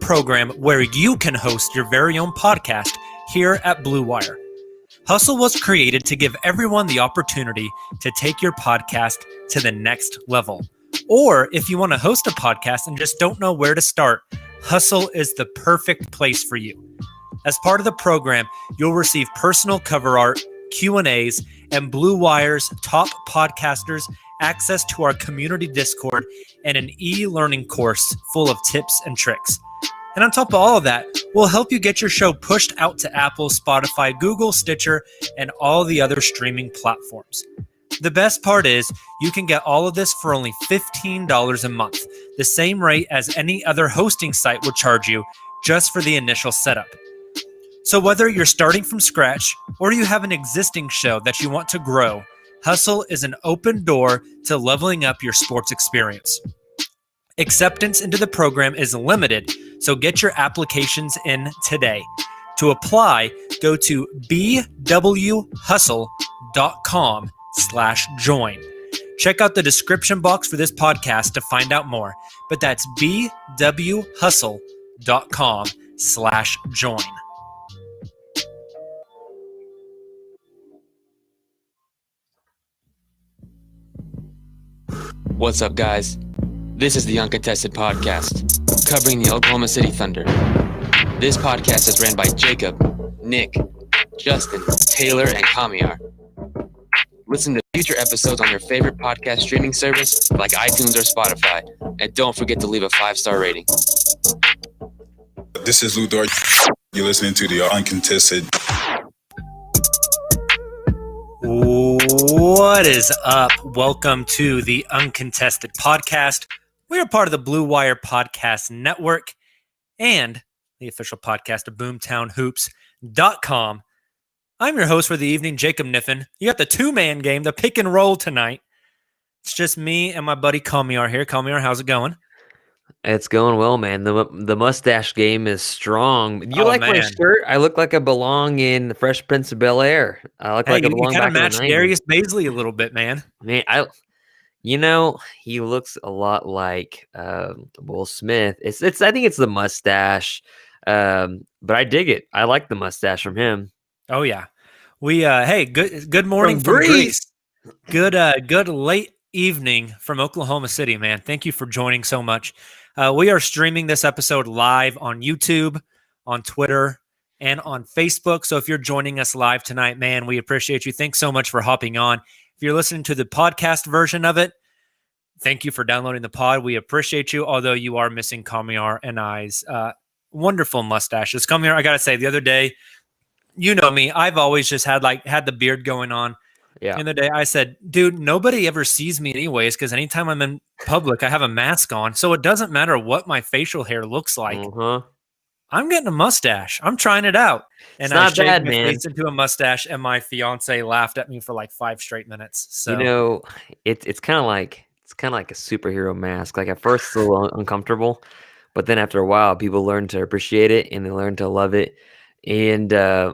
program where you can host your very own podcast here at Blue Wire. Hustle was created to give everyone the opportunity to take your podcast to the next level. Or if you want to host a podcast and just don't know where to start, Hustle is the perfect place for you. As part of the program, you'll receive personal cover art, Q&As, and Blue Wire's top podcasters access to our community Discord and an e-learning course full of tips and tricks. And on top of all of that, we'll help you get your show pushed out to Apple, Spotify, Google, Stitcher, and all the other streaming platforms. The best part is you can get all of this for only $15 a month, the same rate as any other hosting site would charge you just for the initial setup. So whether you're starting from scratch or you have an existing show that you want to grow, Hustle is an open door to leveling up your sports experience. Acceptance into the program is limited, so get your applications in today. To apply, go to bwhustle.com/join. Check out the description box for this podcast to find out more, but that's bwhustle.com/join. What's up, guys? This is the Uncontested podcast, covering the Oklahoma City Thunder. This podcast is ran by Jacob, Nick, Justin, Taylor, and Kamiar. Listen to future episodes on your favorite podcast streaming service like iTunes or Spotify. And don't forget to leave a 5-star rating. This is Lou Dort. You're listening to the Uncontested. What is up? Welcome to the Uncontested podcast. We are part of the Blue Wire Podcast Network and the official podcast of BoomtownHoops.com. I'm your host for the evening, Jacob Niffen. You got the two-man game, the pick and roll tonight. It's just me and my buddy Kamiar here. Kamiar, how's it going? It's going well, man. The mustache game is strong. You like man. my shirt? I look like I belong in the Fresh Prince of Bel-Air. I look like I belong you back kind of in the match 90s. Darius Baisley a little bit, man. Man, he looks a lot like Will Smith. I think it's the mustache, but I dig it. I like the mustache from him. Oh yeah, we hey, good morning from Greece. Good late evening from Oklahoma City, man. Thank you for joining so much. We are streaming this episode live on YouTube, on Twitter, and on Facebook. So if you're joining us live tonight, man, we appreciate you. Thanks so much for hopping on. If you're listening to the podcast version of it, thank you for downloading the pod. We appreciate you, although you are missing Kamiar and I's wonderful mustaches. Kamiar, I got to say, the other day, you know me, I've always just had the beard going on. Yeah. The other day, I said, dude, nobody ever sees me anyways, because anytime I'm in public, I have a mask on. So it doesn't matter what my facial hair looks like. I'm getting a mustache. I'm trying it out. And it's not bad, my man. face into a mustache, and my fiance laughed at me for like 5 straight minutes. So it's kind of like a superhero mask. Like at first, it's a little uncomfortable, but then after a while, people learn to appreciate it and they learn to love it. And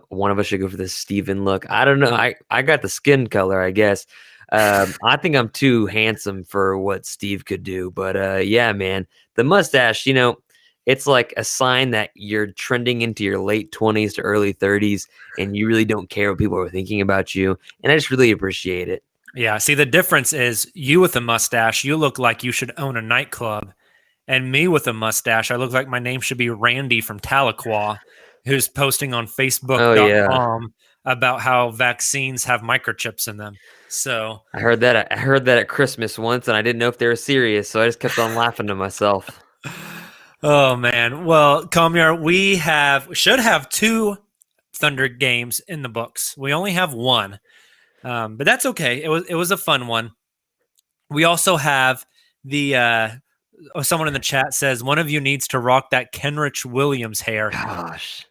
one of us should go for the Steven look. I don't know. I got the skin color, I guess. I think I'm too handsome for what Steve could do. But yeah, man, the mustache, it's like a sign that you're trending into your late 20s to early 30s and you really don't care what people are thinking about you. And I just really appreciate it. Yeah. See, the difference is you with a mustache, you look like you should own a nightclub. And me with a mustache, I look like my name should be Randy from Tahlequah, who's posting on Facebook.com about how vaccines have microchips in them. So I heard that at Christmas once, and I didn't know if they were serious, so I just kept on laughing to myself. Oh man. Well, Kamiar, we should have 2 Thunder games in the books. We only have 1. But that's okay. It was a fun one. We also have the someone in the chat says one of you needs to rock that Kenrich Williams hair. Gosh.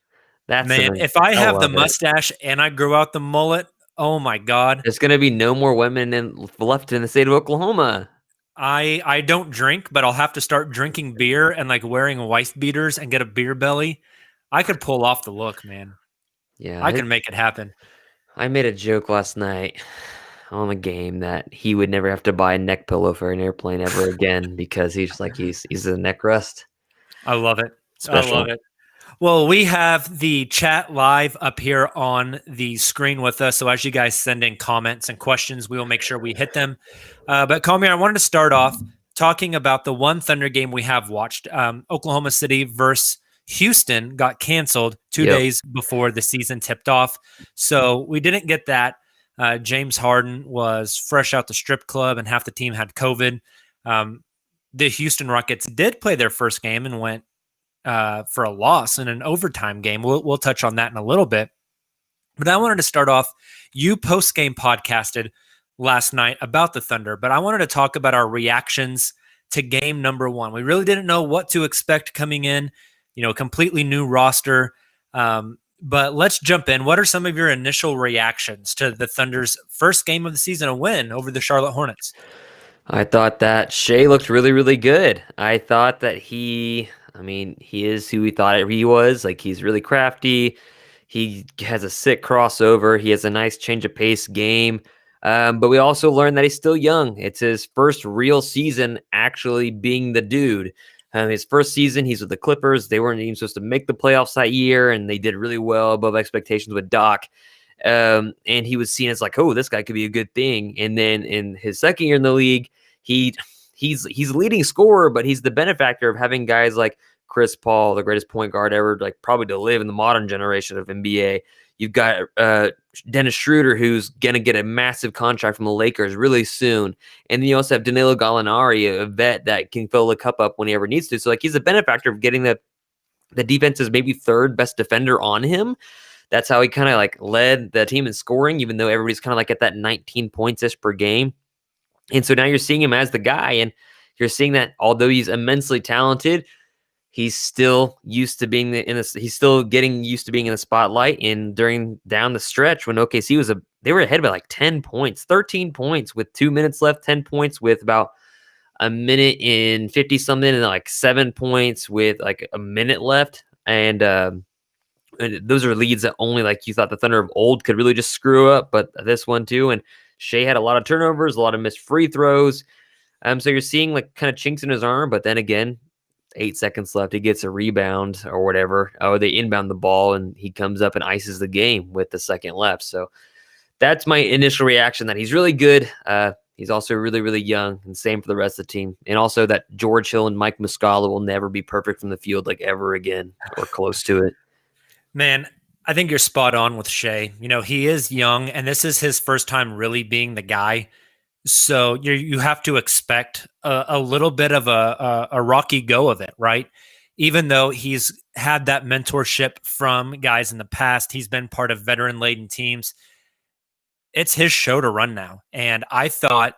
That's man, if I have the mustache and I grew out the mullet, oh my God. There's going to be no more women left in the state of Oklahoma. I don't drink, but I'll have to start drinking beer and like wearing wife beaters and get a beer belly. I could pull off the look, man. Yeah. I can make it happen. I made a joke last night on the game that he would never have to buy a neck pillow for an airplane ever again because he's a neck rust. I love it. special. I love it. Well, we have the chat live up here on the screen with us. So as you guys send in comments and questions, we will make sure we hit them. But Kamiar, I wanted to start off talking about the one Thunder game we have watched. Oklahoma City versus Houston got canceled 2 days before the season tipped off. So we didn't get that. James Harden was fresh out the strip club and half the team had COVID. The Houston Rockets did play their first game and went for a loss in an overtime game. We'll touch on that in a little bit. But I wanted to start off, you post-game podcasted last night about the Thunder, but I wanted to talk about our reactions to game number one. We really didn't know what to expect coming in, completely new roster. But let's jump in. What are some of your initial reactions to the Thunder's first game of the season, a win over the Charlotte Hornets? I thought that Shea looked really, really good. I thought that he is who we thought he was. Like, he's really crafty. He has a sick crossover. He has a nice change of pace game. But we also learned that he's still young. It's his first real season actually being the dude. His first season, he's with the Clippers. They weren't even supposed to make the playoffs that year, and they did really well above expectations with Doc. And he was seen as like, oh, this guy could be a good thing. And then in his second year in the league, he's a leading scorer, but he's the benefactor of having guys like Chris Paul, the greatest point guard ever, like probably to live in the modern generation of NBA. You've got Dennis Schroeder, who's going to get a massive contract from the Lakers really soon. And then you also have Danilo Gallinari, a vet that can fill the cup up when he ever needs to. So, like, he's a benefactor of getting the defense's maybe third best defender on him. That's how he kind of like led the team in scoring, even though everybody's kind of like at that 19 points-ish per game. And so now you're seeing him as the guy, and you're seeing that although he's immensely talented, he's still used to being he's still getting used to being in the spotlight. And down the stretch when OKC they were ahead by like 10 points, 13 points with 2 minutes left, 10 points with about a minute and 50 something, and like 7 points with like a minute left. And those are leads that only like you thought the Thunder of old could really just screw up, but this one too. And Shea had a lot of turnovers, a lot of missed free throws. So you're seeing like kind of chinks in his arm, but then again, 8 seconds left, he gets a rebound or whatever, or they inbound the ball, and he comes up and ices the game with the second left. So that's my initial reaction, that he's really good. He's also really, really young, and same for the rest of the team. And also that George Hill and Mike Muscala will never be perfect from the field like ever again or close to it. Man, I think you're spot on with Shea. He is young, and this is his first time really being the guy. So you have to expect a little bit of a rocky go of it, right? Even though he's had that mentorship from guys in the past, he's been part of veteran-laden teams. It's his show to run now. And I thought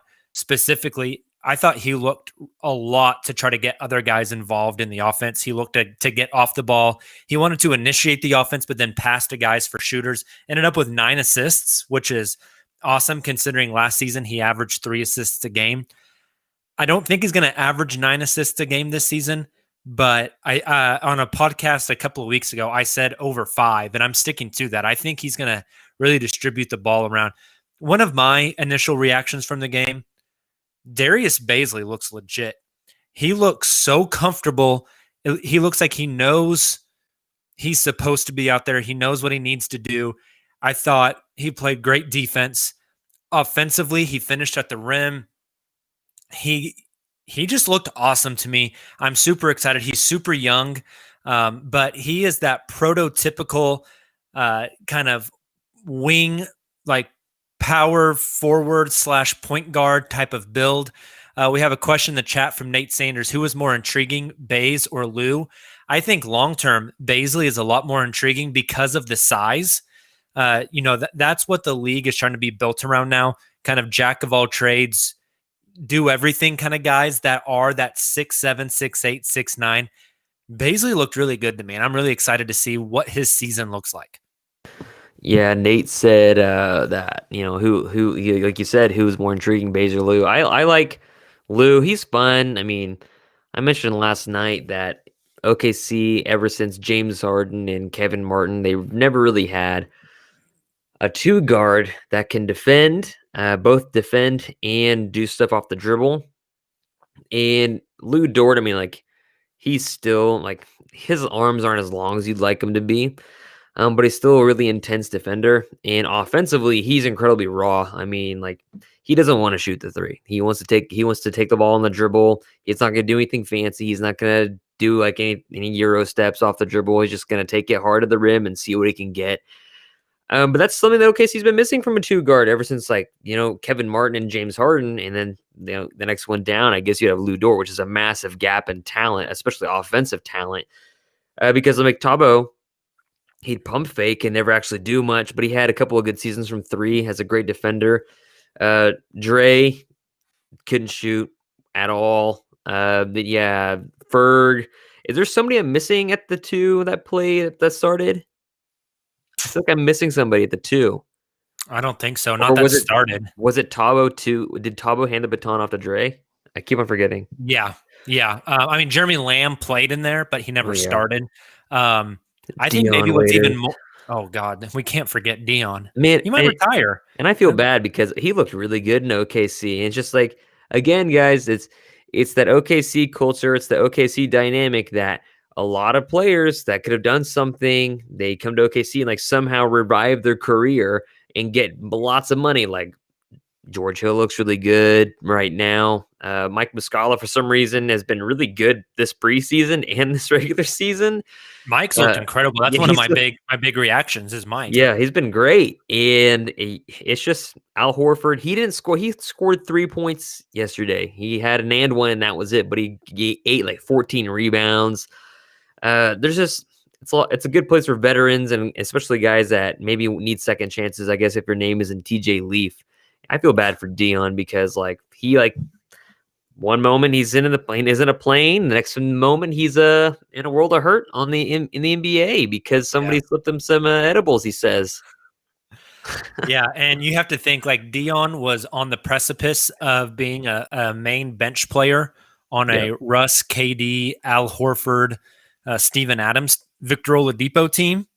he looked a lot to try to get other guys involved in the offense. He looked to get off the ball. He wanted to initiate the offense, but then pass to guys for shooters. Ended up with 9 assists, which is awesome considering last season he averaged 3 assists a game. I don't think he's going to average 9 assists a game this season, but I on a podcast a couple of weeks ago, I said over 5, and I'm sticking to that. I think he's going to really distribute the ball around. One of my initial reactions from the game, Darius Baisley looks legit. He looks so comfortable. He looks like he knows he's supposed to be out there. He knows what he needs to do. I thought he played great defense. Offensively, he finished at the rim. He just looked awesome to me. I'm super excited. He's super young, but he is that prototypical kind of wing, like power forward / point guard type of build. We have a question in the chat from Nate Sanders. Who is more intriguing, Baze or Lou? I think long-term, Baisley is a lot more intriguing because of the size. That's what the league is trying to be built around now, kind of jack of all trades, do everything kind of guys that are that 6'7", 6'8", 6'9". Baisley looked really good to me, and I'm really excited to see what his season looks like. Yeah, Nate said that, who like you said, who's more intriguing, Baze or Lou? I like Lou. He's fun. I mean, I mentioned last night that OKC, ever since James Harden and Kevin Martin, they've never really had a 2 guard that can both defend and do stuff off the dribble. And Lou Dort, I mean, like, he's still like, his arms aren't as long as you'd like them to be. But he's still a really intense defender, and offensively, he's incredibly raw. I mean, like he doesn't want to shoot the three. He wants to take the ball on the dribble. He's not going to do anything fancy. He's not going to do like any Euro steps off the dribble. He's just going to take it hard at the rim and see what he can get. But that's something that OKC's been missing from a two guard ever since, like, Kevin Martin and James Harden, and then the next one down, I guess you have Lou Dort, which is a massive gap in talent, especially offensive talent, because like Tabo, he'd pump fake and never actually do much, but he had a couple of good seasons from three as a great defender. Dre couldn't shoot at all. But yeah, Ferg. Is there somebody I'm missing at the two that started? I feel like I'm missing somebody at the two. I don't think so. Not that started. Was it Tabo too? Did Tabo hand the baton off to Dre? I keep on forgetting. Yeah. I mean, Jeremy Lamb played in there, but he never started. I think maybe what's even more. Oh God, we can't forget Dion. Man, he might retire. And I feel bad because he looked really good in OKC. And it's just like, again, guys, it's that OKC culture, it's the OKC dynamic that a lot of players that could have done something, they come to OKC and like somehow revive their career and get lots of money. Like George Hill looks really good right now. Mike Muscala, for some reason, has been really good this preseason and this regular season. Mike's looked incredible. That's one of my big reactions is Mike. Yeah, he's been great. And it's just Al Horford. He didn't score. He scored 3 points yesterday. He had an and one, and that was it. But he ate like 14 rebounds. There's just it's a good place for veterans and especially guys that maybe need second chances. I guess if your name isn't TJ Leaf. I feel bad for Dion because he one moment he's in a plane, the next moment he's in a world of hurt in the NBA because somebody slipped him some edibles, he says. Yeah, and you have to think like Dion was on the precipice of being a main bench player on a Russ, KD, Al Horford, Steven Adams, Victor Oladipo team,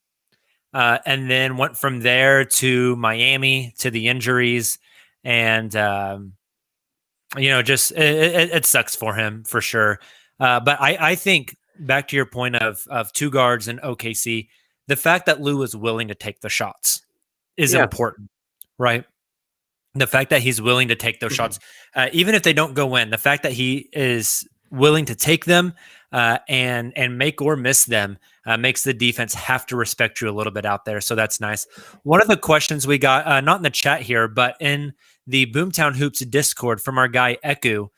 and then went from there to Miami to the injuries. And, just it sucks for him for sure. But I think back to your point of two guards in OKC, the fact that Lou is willing to take the shots is important, right? The fact that he's willing to take those shots, even if they don't go in, the fact that he is willing to take them and make or miss them makes the defense have to respect you a little bit out there. So that's nice. One of the questions we got, not in the chat here, but in the Boomtown Hoops Discord from our guy Eku,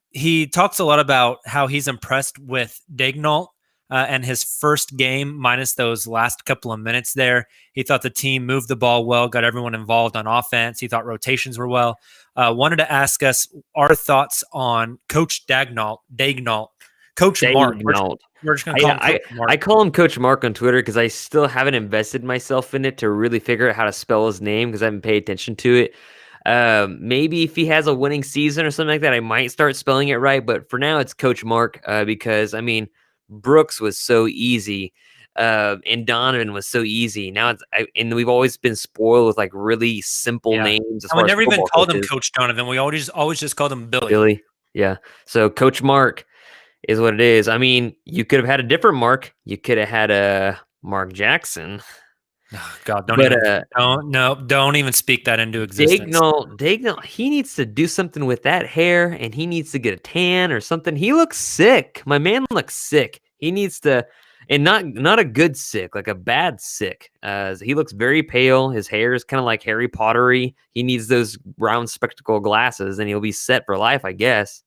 he talks a lot about how he's impressed with Daignault and his first game minus those last couple of minutes there. He thought the team moved the ball well, got everyone involved on offense. He thought rotations were well. Wanted to ask us our thoughts on Coach Daignault. Coach Mark. We're just going to call him Coach Mark. I call him Coach Mark on Twitter because I still haven't invested myself in it to really figure out how to spell his name because I haven't paid attention to it. Maybe if he has a winning season or something like that, I might start spelling it right. But for now, it's Coach Mark because, I mean, Brooks was so easy and Donovan was so easy. Now and we've always been spoiled with like really simple names. And we never even called him Coach Donovan. We always just called him Billy. Billy, yeah. So Coach Mark is what it is. I mean, you could have had a different Mark. You could have had a Mark Jackson. Oh, God, don't even speak that into existence. Daignault, he needs to do something with that hair, and he needs to get a tan or something. He looks sick. My man looks sick. He needs to, and not a good sick, like a bad sick. He looks very pale. His hair is kind of like Harry Pottery. He needs those round spectacle glasses, and he'll be set for life, I guess.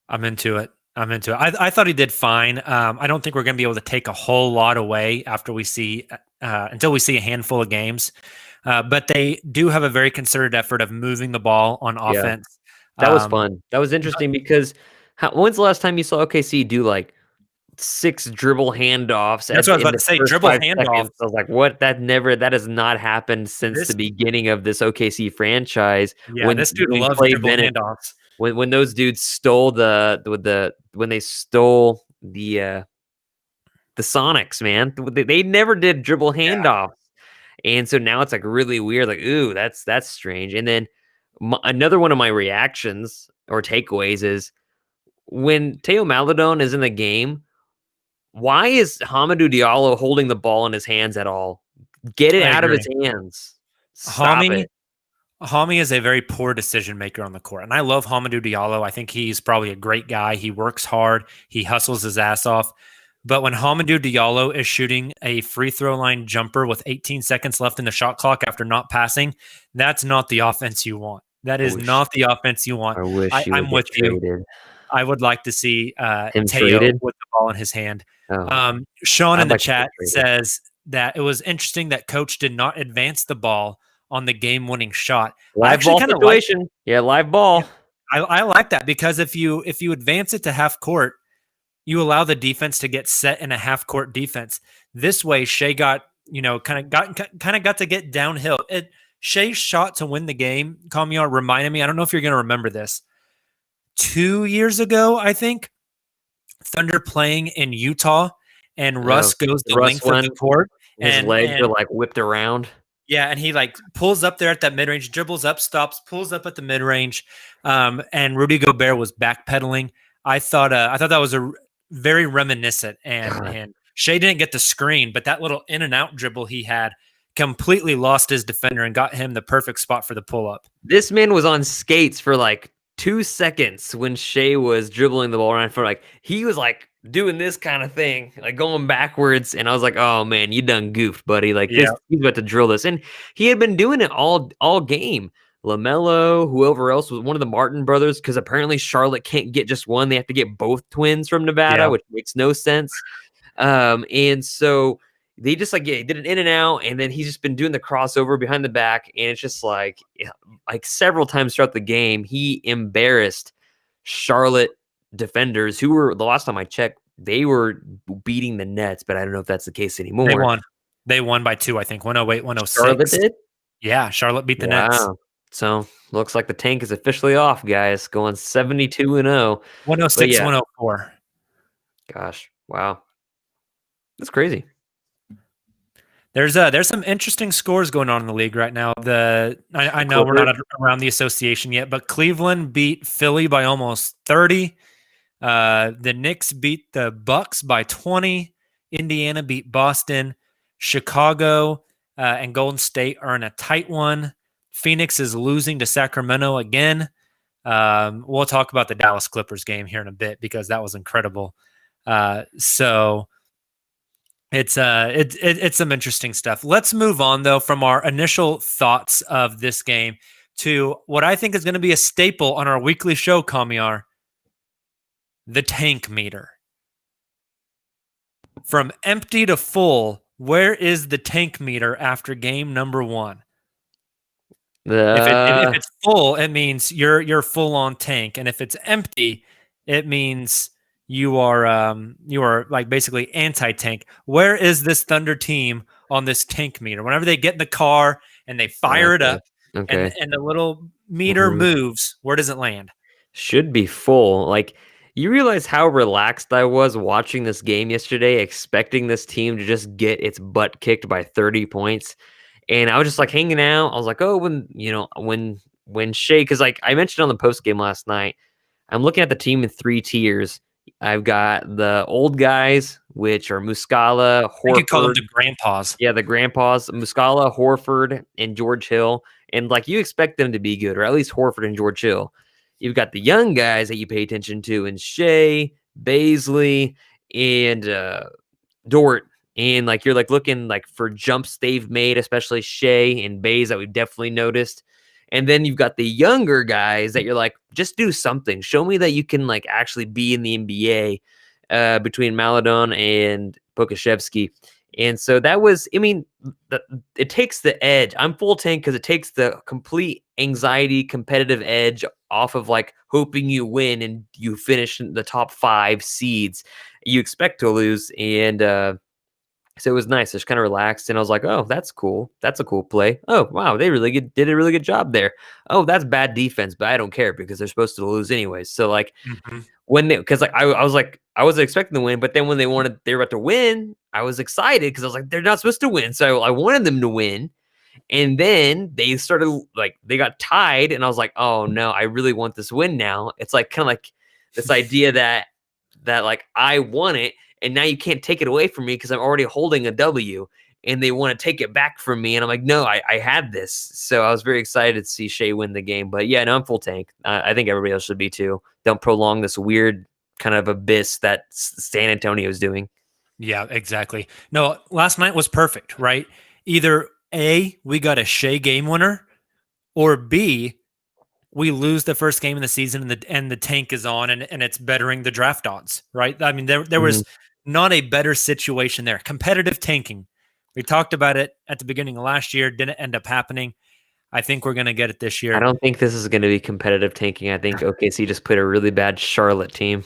I'm into it. I thought he did fine. I don't think we're going to be able to take a whole lot away after we see until we see a handful of games. But they do have a very concerted effort of moving the ball on offense. That was fun. That was interesting because when's the last time you saw OKC do like 6 dribble handoffs? That's what I was about to say. Dribble handoffs. I was like, what? That has not happened since the beginning of this OKC franchise. Yeah, this dude loves dribble handoffs. When those dudes stole when they stole the Sonics, man, they never did dribble handoffs, and so now it's like really weird. Like, ooh, that's strange. And then another one of my reactions or takeaways is when Teo Maledon is in the game. why is Hamidou Diallo holding the ball in his hands at all? Get it I out of agree. his hands. Stop it. Hami is a very poor decision maker on the court. And I love Hamidou Diallo. I think he's probably a great guy. He works hard. He hustles his ass off. But when Hamidou Diallo is shooting a free throw line jumper with 18 seconds left in the shot clock after not passing, that's not the offense you want. That is not the offense you want. I wish he I'm would with get traded. you. I would like to see Him Teo traded? with the ball in his hand. Oh, Sean I'd in the like to get chat traded. says that it was interesting that coach did not advance the ball on the game-winning shot. I live actually ball kinda like situation. Yeah, live ball. I like that because if you advance it to half court, you allow the defense to get set in a half court defense. This way, Shea got kind of got to get downhill. Shea's shot to win the game, Kamiar, reminded me. I don't know if you're going to remember this. 2 years ago, I think, Thunder playing in Utah, and Russ goes the Russ length of the court, His legs are like whipped around. yeah, and he like pulls up there at that mid range, dribbles up, stops, pulls up at the mid range, and Rudy Gobert was backpedaling. I thought that was a very reminiscent, and Shea didn't get the screen, but that little in and out dribble he had completely lost his defender and got him the perfect spot for the pull up. This man was on skates for like 2 seconds when Shea was dribbling the ball around for he was like doing this kind of thing, like going backwards. And I was like, oh man, you done goofed, buddy. Like he's about to drill this. And he had been doing it all game. LaMelo, whoever else was one of the Martin brothers, because apparently Charlotte can't get just one. They have to get both twins from Nevada, which makes no sense. And so they just he did an in and out, and then he's just been doing the crossover behind the back, and it's just like several times throughout the game, he embarrassed Charlotte defenders who were, the last time I checked, they were beating the Nets, but I don't know if that's the case anymore. They won by 2, I think, 108, 106. Charlotte did? Yeah, Charlotte beat the Nets. So looks like the tank is officially off, guys. Going 72-0. 106, 104. Gosh, wow. That's crazy. There's some interesting scores going on in the league right now. I know we're not around the association yet, but Cleveland beat Philly by almost 30. The Knicks beat the Bucks by 20. Indiana beat Boston. Chicago and Golden State are in a tight one. Phoenix is losing to Sacramento again. We'll talk about the Dallas Clippers game here in a bit because that was incredible. So it's some interesting stuff. Let's move on though from our initial thoughts of this game to what I think is going to be a staple on our weekly show, Kamiar, the tank meter. From empty to full, where is the tank meter after game number 1? If it's full, it means you're full on tank, and if it's empty, it means you are like basically anti-tank. Where is this Thunder team on this tank meter? Whenever they get in the car and they fire it up, and the little meter moves, where does it land? Should be full. Like, you realize how relaxed I was watching this game yesterday, expecting this team to just get its butt kicked by 30 points. And I was just like hanging out. I was like, oh, when Shea, because like I mentioned on the post game last night, I'm looking at the team in 3 tiers. I've got the old guys, which are Muscala, Horford. You could call them the grandpas. Yeah, the grandpas, Muscala, Horford, and George Hill. And like you expect them to be good, or at least Horford and George Hill. You've got the young guys that you pay attention to, and Shea, Baisley, and Dort. And like you're like looking like for jumps they've made, especially Shea and Bays that we've definitely noticed. And then you've got the younger guys that you're like, just do something. Show me that you can like actually be in the NBA between Maladon and Pokashevsky. And so that was, I mean, it takes the edge. I'm full tank because it takes the complete anxiety, competitive edge off of like hoping you win and you finish in the top 5 seeds. You expect to lose. And so it was nice. Just kind of relaxed. And I was like, oh, that's cool. That's a cool play. Oh, wow. They really did a really good job there. Oh, that's bad defense, but I don't care because they're supposed to lose anyways. So like because like I was like, I wasn't expecting to win, but then when they were about to win, I was excited because I was like, they're not supposed to win. So I wanted them to win. And then they started like, they got tied. And I was like, oh no, I really want this win now. It's like kind of like this idea that like I want it. and now you can't take it away from me because I'm already holding a W, and they want to take it back from me. And I'm like, no, I had this. So I was very excited to see Shea win the game. But yeah, no, I'm full tank. I think everybody else should be too. Don't prolong this weird kind of abyss that San Antonio is doing. Yeah, exactly. No, last night was perfect, right? Either A, we got a Shea game winner, or B, we lose the first game of the season and the tank is on and it's bettering the draft odds, right? I mean, there was not a better situation there. Competitive tanking. We talked about it at the beginning of last year, didn't end up happening. I think we're going to get it this year. I don't think this is going to be competitive tanking. I think OKC just played a really bad Charlotte team.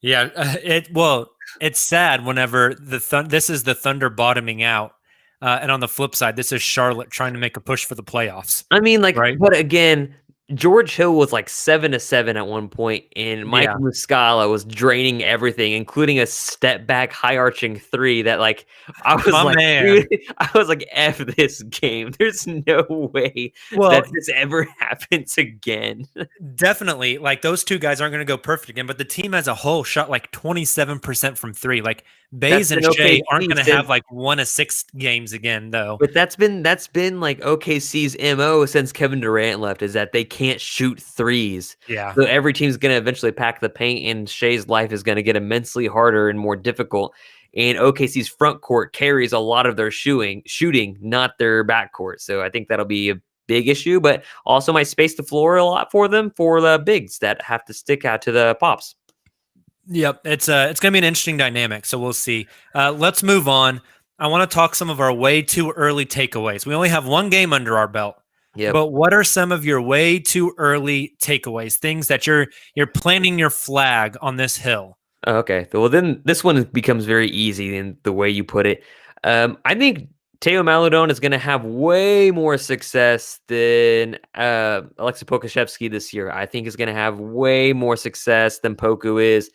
Yeah, it's sad whenever this is the Thunder bottoming out. And on the flip side, this is Charlotte trying to make a push for the playoffs. I mean, like, right? But again, George Hill was like 7-7 at one point, and Mike Muscala was draining everything, including a step back high arching three that, like, I was dude, I was like, F this game. There's no way that this ever happens again. Definitely. Like, those two guys aren't going to go perfect again, but the team as a whole shot like 27% from three. Like, Baze and Shea aren't going to have like 1 of 6 games again, though. But that's been like OKC's MO since Kevin Durant left, is that they can't shoot threes. Yeah. So every team's going to eventually pack the paint, and Shea's life is going to get immensely harder and more difficult. And OKC's front court carries a lot of their shooting, not their back court. So I think that'll be a big issue, but also might space the floor a lot for them for the bigs that have to stick out to the pops. Yep, it's going to be an interesting dynamic, so we'll see. Let's move on. I want to talk some of our way too early takeaways. We only have 1 game under our belt. Yep. But what are some of your way too early takeaways? Things that you're planting your flag on this hill. Okay. Well, then this one becomes very easy in the way you put it. I think Teo Maledon is going to have way more success than Alexei Pokusevski this year. I think he's going to have way more success than Poku is,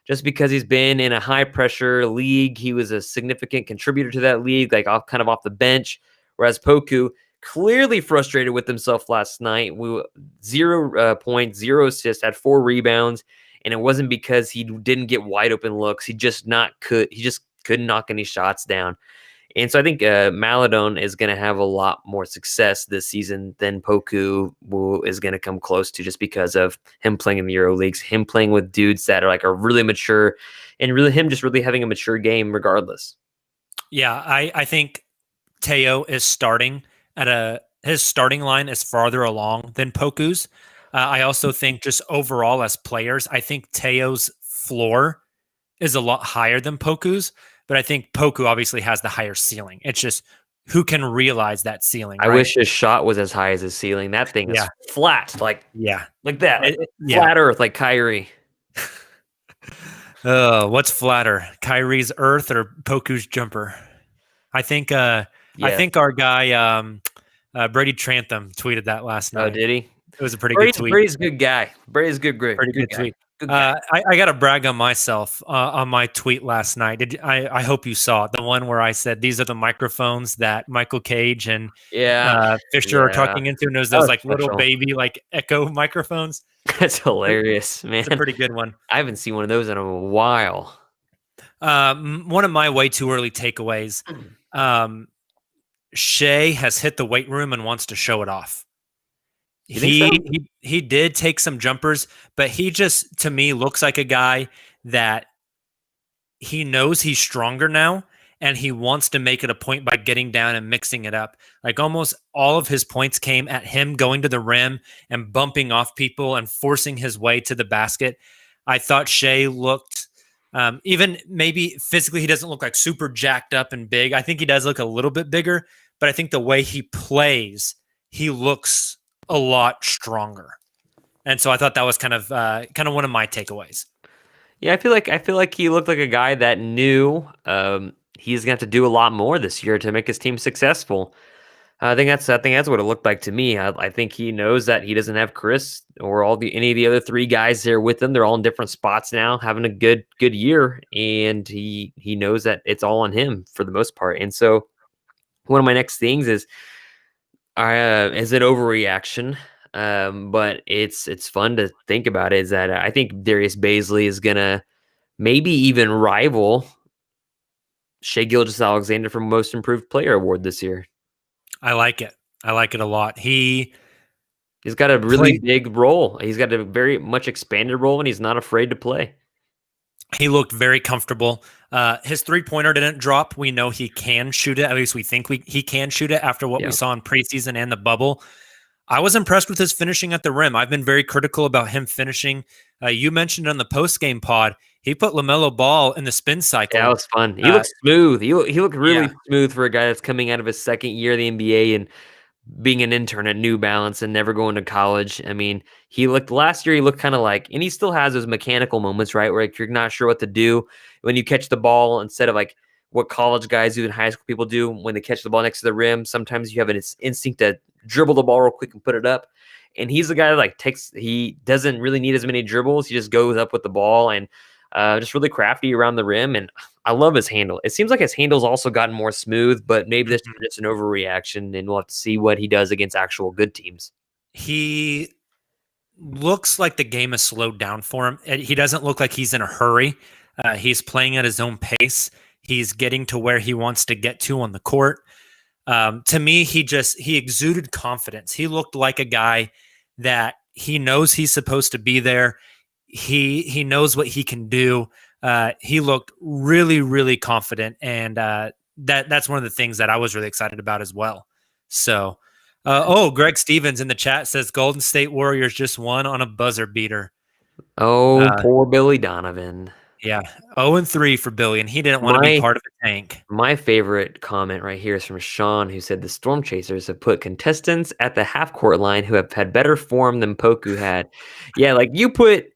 just because he's been in a high-pressure league. He was a significant contributor to that league, like off the bench, whereas Poku clearly frustrated with himself last night. 0 points, 0 assists, had 4 rebounds, and it wasn't because he didn't get wide-open looks. He just couldn't knock any shots down. And so I think Maledon is going to have a lot more success this season than Poku is going to come close to, just because of him playing in the Euro Leagues, him playing with dudes that are really mature, and really him just really having a mature game regardless. Yeah, I think Teo is starting his starting line is farther along than Poku's. I also think just overall as players, I think Teo's floor is a lot higher than Poku's. But I think Poku obviously has the higher ceiling. It's just who can realize that ceiling. I wish his shot was as high as his ceiling. That thing is flat, like that, flat Earth, like Kyrie. What's flatter, Kyrie's Earth or Poku's jumper? I think our guy Brady Trantham tweeted that last night. Oh, did he? It was a pretty good tweet. Brady's a good guy. Brady's good. Pretty good tweet. I got to brag on myself on my tweet last night. I hope you saw it. The one where I said, these are the microphones that Michael Cage and Fisher are talking into. And there's those little baby echo microphones. That's hilarious, man. It's a pretty good one. I haven't seen one of those in a while. One of my way too early takeaways. Shea has hit the weight room and wants to show it off. He did take some jumpers, but he just, to me, looks like a guy that he knows he's stronger now, and he wants to make it a point by getting down and mixing it up. Like, almost all of his points came at him going to the rim and bumping off people and forcing his way to the basket. I thought Shea looked, even maybe physically, he doesn't look like super jacked up and big. I think he does look a little bit bigger, but I think the way he plays, he looks a lot stronger. And so I thought that was kind of one of my takeaways. Yeah, I feel like he looked like a guy that knew he's going to have to do a lot more this year to make his team successful. I think that's what it looked like to me. I think he knows that he doesn't have Chris or any of the other 3 guys there with him. They're all in different spots now, having a good year, and he knows that it's all on him for the most part. And so one of my next things is an overreaction, but it's fun to think about, is that I think Darius Bazley is gonna maybe even rival Shea Gilgeous-Alexander for Most Improved Player award this year. I like it. I like it a lot. He's got a really big role. He's got a very much expanded role, and he's not afraid to play. He looked very comfortable. His three-pointer didn't drop. We know he can shoot it. At least we think he can shoot it after what we saw in preseason and the bubble. I was impressed with his finishing at the rim. I've been very critical about him finishing. You mentioned on the post-game pod, he put LaMelo Ball in the spin cycle. Yeah, that was fun. He looked smooth. He looked really smooth for a guy that's coming out of his second year of the NBA and being an intern at New Balance and never going to college. I mean, last year he looked kind of like, and he still has those mechanical moments, right? Where like, you're not sure what to do when you catch the ball instead of like what college guys do and high school people do when they catch the ball next to the rim. Sometimes you have an instinct to dribble the ball real quick and put it up. And he's the guy that he doesn't really need as many dribbles. He just goes up with the ball and just really crafty around the rim. And I love his handle. It seems like his handle's also gotten more smooth, but maybe this is just an overreaction, and we'll have to see what he does against actual good teams. He looks like the game has slowed down for him. He doesn't look like he's in a hurry. He's playing at his own pace. He's getting to where he wants to get to on the court. To me, he exuded confidence. He looked like a guy that he knows he's supposed to be there. He knows what he can do. He looked really, really confident, and that's one of the things that I was really excited about as well. So, Greg Stevens in the chat says Golden State Warriors just won on a buzzer beater. Oh, poor Billy Donovan. Yeah, 0-3 for Billy, and he didn't want to be part of the tank. My favorite comment right here is from Sean, who said the Storm Chasers have put contestants at the half-court line who have had better form than Poku had. Yeah, like you put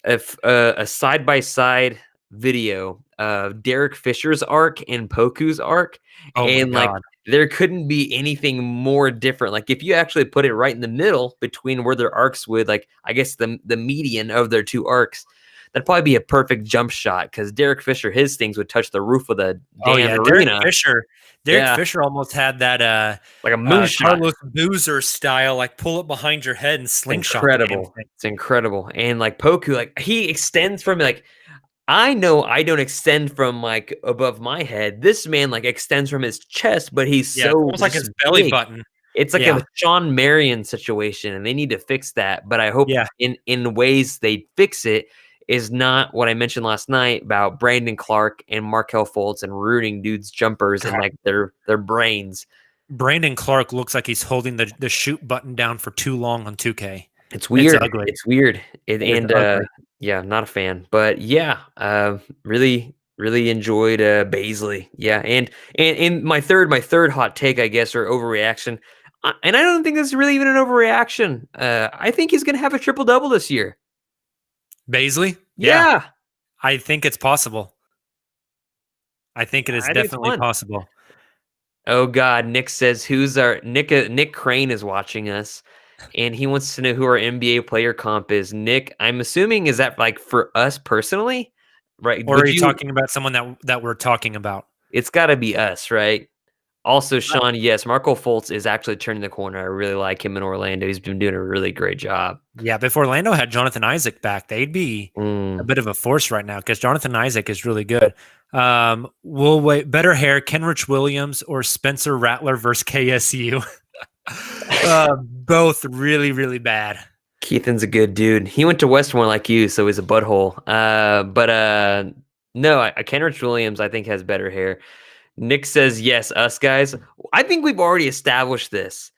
a side-by-side video of Derek Fisher's arc and Poku's arc, and like there couldn't be anything more different. Like if you actually put it right in the middle between where their arcs would, like I guess the median of their two arcs, that'd probably be a perfect jump shot because Derek Fisher, his things would touch the roof of the damn arena. Derek Fisher almost had that like a moonshot, Carlos Boozer style, like pull it behind your head and slingshot. Incredible. It's incredible. And like Poku, like he extends from like, I know I don't extend from like above my head. This man like extends from his chest, but he's so almost like his belly button. It's like a Sean Marion situation, and they need to fix that. But I hope in ways they fix it is not what I mentioned last night about Brandon Clark and Markelle Fultz and ruining dudes' jumpers and like their brains. Brandon Clark looks like he's holding the shoot button down for too long on 2K. It's weird. It's ugly. It's weird. Yeah, not a fan. But yeah, really enjoyed Baisley. Yeah, and my third hot take, I guess, or overreaction. And I don't think this is really even an overreaction. I think he's going to have a triple-double this year. Baisley? Yeah. I think it's possible. I think it is definitely possible. Oh God, Nick says who's our Nick Crane is watching us, and he wants to know who our NBA player comp is. Nick, I'm assuming is that like for us personally, right? Or are you talking about someone that we're talking about? It's got to be us, right? Also, Sean, yes, Markelle Fultz is actually turning the corner. I really like him in Orlando. He's been doing a really great job. Yeah, if Orlando had Jonathan Isaac back, they'd be a bit of a force right now because Jonathan Isaac is really good. We'll wait. Better hair, Kenrich Williams or Spencer Rattler versus KSU. Both really, really bad. Keithan's a good dude. He went to Westmore like you, so he's a butthole. No, Kenrich Williams, I think, has better hair. Nick says, yes, us guys. I think we've already established this.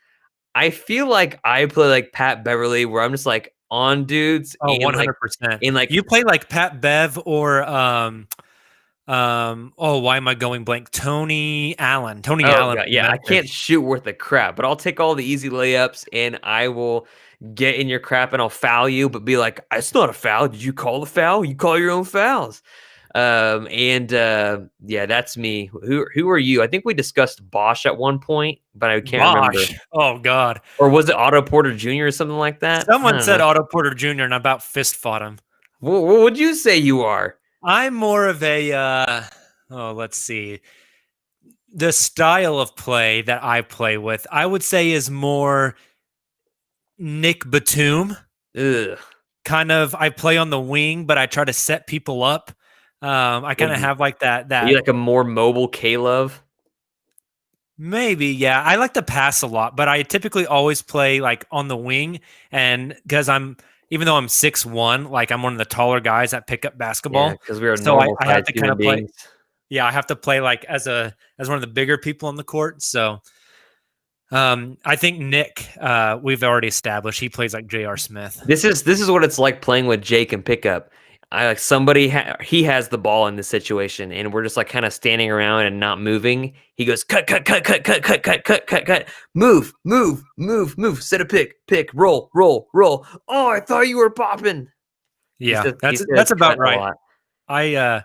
I feel like I play like Pat Beverly, where I'm just like on dudes. Oh, 100%. And like you play like Pat Bev or why am I going blank? Tony Allen. Allen. God, yeah, I can't shoot worth a crap, but I'll take all the easy layups and I will get in your crap and I'll foul you, but be like, it's not a foul. Did you call the foul? You call your own fouls. Yeah, that's me. Who are you? I think we discussed Bosch at one point, but I can't remember. Oh God. Or was it Otto Porter Jr. or something like that? Someone said Otto Porter Jr. and I about fist fought him. What would you say you are? I'm more of a let's see. The style of play that I play with, I would say is more Nick Batum. Ugh. Kind of, I play on the wing, but I try to set people up. I kind of have like that. Are you like a more mobile K-Love? Maybe, yeah. I like to pass a lot, but I typically always play like on the wing, and because even though I'm 6'1", like I'm one of the taller guys that pick up Yeah, basketball, because we are so I have normal-sized to kind human of play. beings. Yeah, I have to play like as one of the bigger people on the court. So I think Nick, we've already established he plays like J.R. Smith. This is what it's like playing with Jake and pickup. I like somebody he has the ball in this situation, and we're just like kind of standing around and not moving. He goes cut, cut, cut, cut, cut, cut, cut, cut, cut, cut, move, move, move, move, set a pick, roll, roll, roll. Oh, I thought you were popping. Yeah, He that's says about cut a right. lot.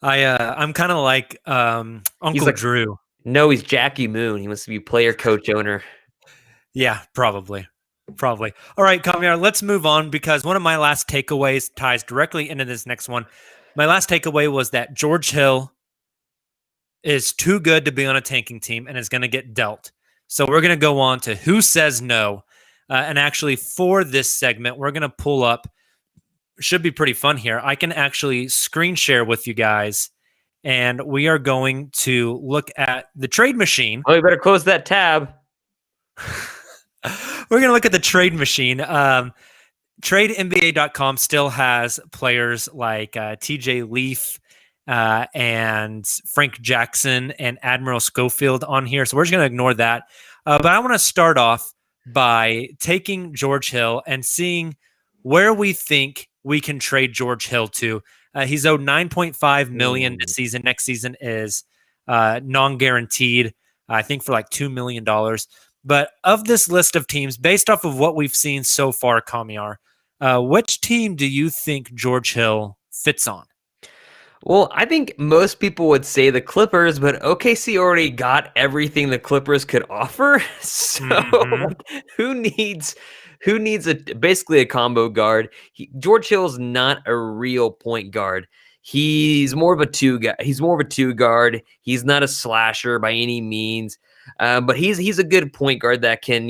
I'm kind of like He's Uncle like, Drew. no, he's Jackie Moon. He wants to be player, coach, owner. Yeah, probably. Probably. All right, Kamiar, let's move on because one of my last takeaways ties directly into this next one. My last takeaway was that George Hill is too good to be on a tanking team and is going to get dealt. So we're going to go on to who says no. And actually, for this segment, we're going to pull up, should be pretty fun here. I can actually screen share with you guys, and we are going to look at the trade machine. Oh, you better close that tab. We're going to look at the trade machine. TradeNBA.com still has players like TJ Leaf and Frank Jackson and Admiral Schofield on here. So we're just going to ignore that. But I want to start off by taking George Hill and seeing where we think we can trade George Hill to. He's owed $9.5 million this season. Next season is non-guaranteed, I think for like $2 million. But of this list of teams, based off of what we've seen so far, Kamiar, which team do you think George Hill fits on? Well, I think most people would say the Clippers, but OKC already got everything the Clippers could offer. So who needs basically a combo guard? George Hill's not a real point guard. He's more of a two guy. He's more of a two guard. He's not a slasher by any means. But he's a good point guard that can,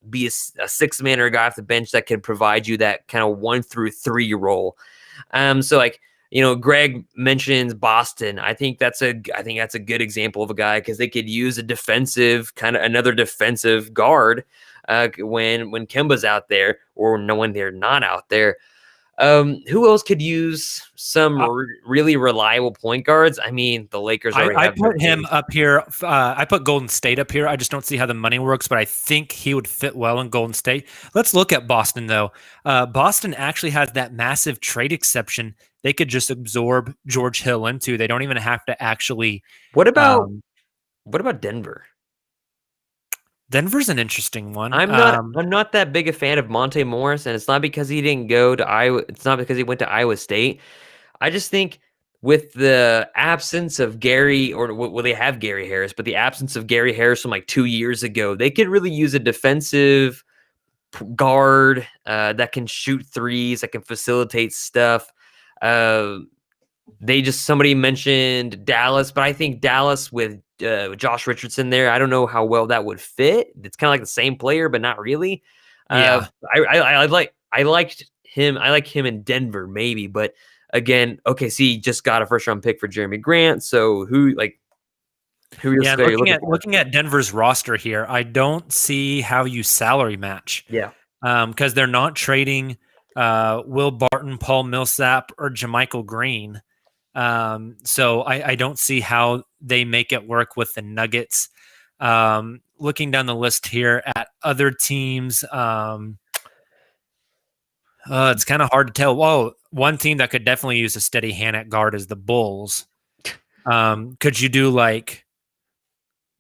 be a six-man or a guy off the bench that can provide you that kind of 1 through 3 role. So like, Greg mentions Boston. I think that's a good example of a guy because they could use another defensive guard when Kemba's out there or when they're not out there. Who else could use some really reliable point guards? I mean, the Lakers already have. I put him up here. I put Golden State up here. I just don't see how the money works, but I think he would fit well in Golden State. Let's look at Boston, though. Boston actually has that massive trade exception. They could just absorb George Hill into. They don't even have to actually. What about Denver? Denver's an interesting one. I'm not that big a fan of Monte Morris, and it's not because he didn't go to Iowa. It's not because he went to Iowa State. I just think with the absence of Gary, they have Gary Harris, but the absence of Gary Harris from like 2 years ago, they could really use a defensive guard that can shoot threes, that can facilitate stuff. Somebody mentioned Dallas, but I think Dallas with Josh Richardson there, I don't know how well that would fit. It's kind of like the same player, but not really. Yeah. I liked him. I like him in Denver, maybe, but again, OKC just got a first round pick for Jeremy Grant. So who looking at Denver's roster here, I don't see how you salary match. Yeah. Because they're not trading Will Barton, Paul Millsap, or JaMychal Green. So I don't see how they make it work with the Nuggets. Looking down the list here at other teams, it's kind of hard to tell. Well, one team that could definitely use a steady hand at guard is the Bulls. Could you do like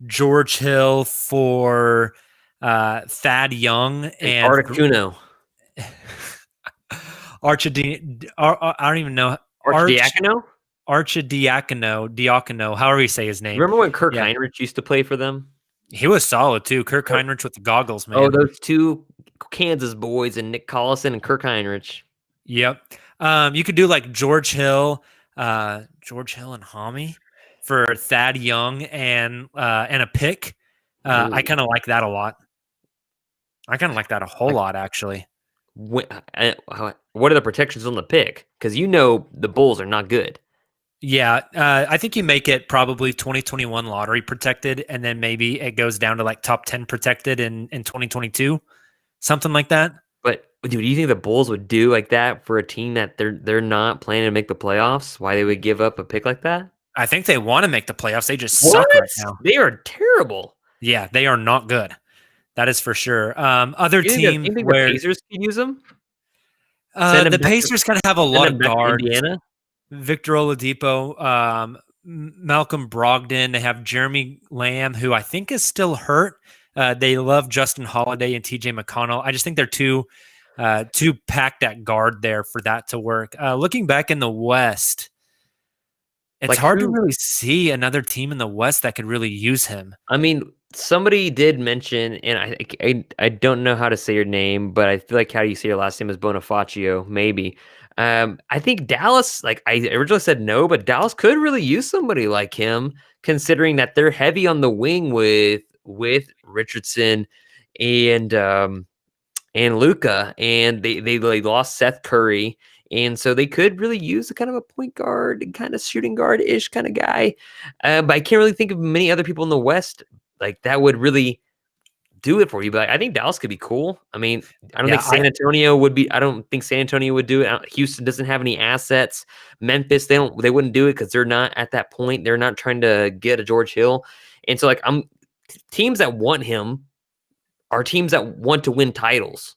George Hill for Thad Young and Articuno? I don't even know. Archidiakono, however you say his name. Remember when Kirk Heinrich used to play for them? He was solid too. Kirk Heinrich with the goggles, man. Oh, those two Kansas boys and Nick Collison and Kirk Heinrich. Yep. You could do like George Hill and Hami for Thad Young and a pick. I kind of like that a lot. I kind of like that a whole lot, actually. What are the protections on the pick? Because the Bulls are not good. Yeah, I think you make it probably 2021 lottery protected, and then maybe it goes down to like top 10 protected in 2022, something like that. But dude, do you think the Bulls would do like that for a team that they're not planning to make the playoffs? Why they would give up a pick like that? I think they want to make the playoffs. They just What? suck right now. They are terrible. Yeah, they are not good. That is for sure. Other You teams think the where Pacers can use them? Send them the back to Pacers kind of have a send lot them of back to guards. Indiana. Victor Oladipo, Malcolm Brogdon. They have Jeremy Lamb, who I think is still hurt. They love Justin Holiday and TJ McConnell. I just think they're too packed at guard there for that to work. Looking back in the West, it's Like hard to who? really see another team in the West that could really use him. I mean, somebody did mention, and I don't know how to say your name, but I feel like how you say your last name is Bonifacio, maybe. I think Dallas, like I originally said no, but Dallas could really use somebody like him, considering that they're heavy on the wing with Richardson and Luca, and they lost Seth Curry, and so they could really use a kind of a point guard, kind of shooting guard ish kind of guy. But I can't really think of many other people in the West like that would really do it for you. But I think Dallas could be cool. I mean, I don't Yeah, think San Antonio would be. I don't think San Antonio would do it. Houston doesn't have any assets. Memphis, they wouldn't do it because they're not at that point. They're not trying to get a George Hill, and so like teams that want him are teams that want to win titles.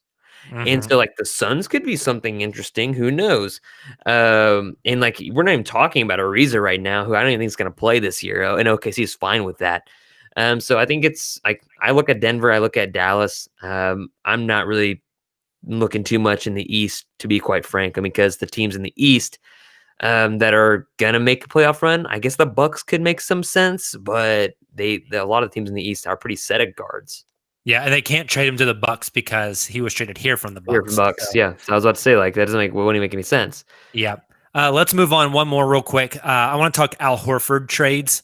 And mhm. so, like, the Suns could be something interesting. Who knows? And like, we're not even talking about Ariza right now, who I don't even think is going to play this year. And OKC is fine with that. So I think it's like I look at Denver, I look at Dallas. I'm not really looking too much in the East, to be quite frank. I mean, because the teams in the East that are gonna make a playoff run, I guess the Bucks could make some sense, but a lot of teams in the East are pretty set at guards. Yeah, and they can't trade him to the Bucks because he was traded here from the Here for Bucks. Bucks, yeah. So I was about to say, like, that doesn't make wouldn't even make any sense. Yeah. Let's move on one more real quick. I want to talk Al Horford trades.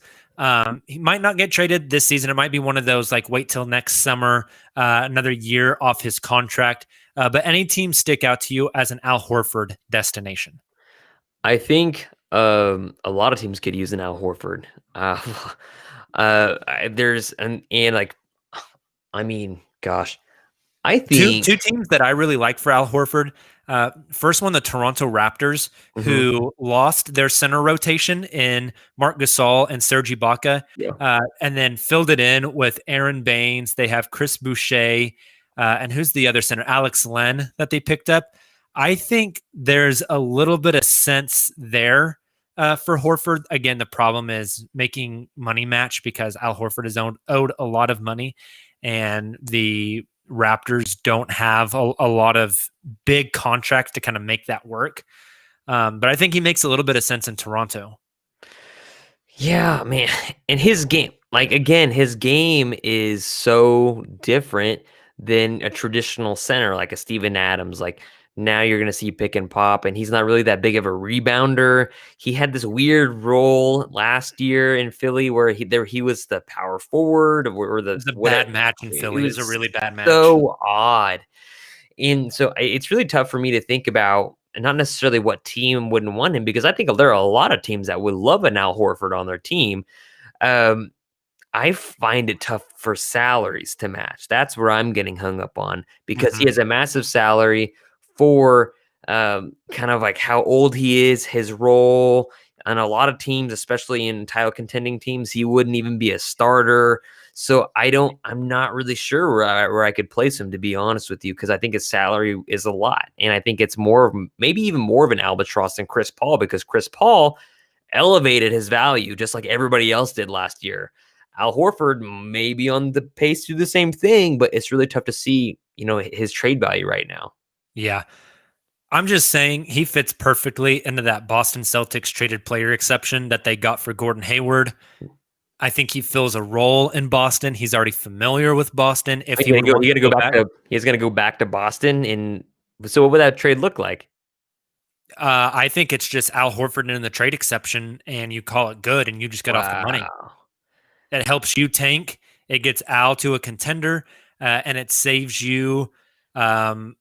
He might not get traded this season. It might be one of those like wait till next summer, another year off his contract. But any team stick out to you as an Al Horford destination? I think a lot of teams could use an Al Horford. There's and like, I mean, gosh, I Two think. two teams that I really like for Al Horford. First one, the Toronto Raptors, Mhm. who lost their center rotation in Marc Gasol and Serge Ibaka, Yeah. and then filled it in with Aaron Baines. They have Chris Boucher, and who's the other center? Alex Len that they picked up. I think there's a little bit of sense there for Horford. Again, the problem is making money match because Al Horford is owed a lot of money, and the Raptors don't have a lot of big contracts to kind of make that work. But I think he makes a little bit of sense in Toronto. Yeah, man. And his game, like again, his game is so different than a traditional center like a Steven Adams. Like now you're going to see pick and pop, and he's not really that big of a rebounder. He had this weird role last year in Philly where he was the power forward or It the was a whatever. bad match in It Philly. It was a was really bad match. so odd. And so it's really tough for me to think about, and not necessarily what team wouldn't want him, because I think there are a lot of teams that would love an Al Horford on their team. Um, I find it tough for salaries to match. That's where I'm getting hung up on because he Mhm. has a massive salary for kind of like how old he is, his role. And a lot of teams, especially in title contending teams, he wouldn't even be a starter. So I'm not really sure where I could place him, to be honest with you, because I think his salary is a lot. And I think it's maybe even more of an albatross than Chris Paul, because Chris Paul elevated his value just like everybody else did last year. Al Horford may be on the pace to do the same thing, but it's really tough to see, his trade value right now. Yeah. I'm just saying he fits perfectly into that Boston Celtics traded player exception that they got for Gordon Hayward. I think he fills a role in Boston. He's already familiar with Boston. If he would want to go back, He's gonna go back to Boston. And so what would that trade look like? I think it's just Al Horford in the trade exception, and you call it good, and you just get off the money. Wow. It helps you tank. It gets Al to a contender, and it saves you. Um,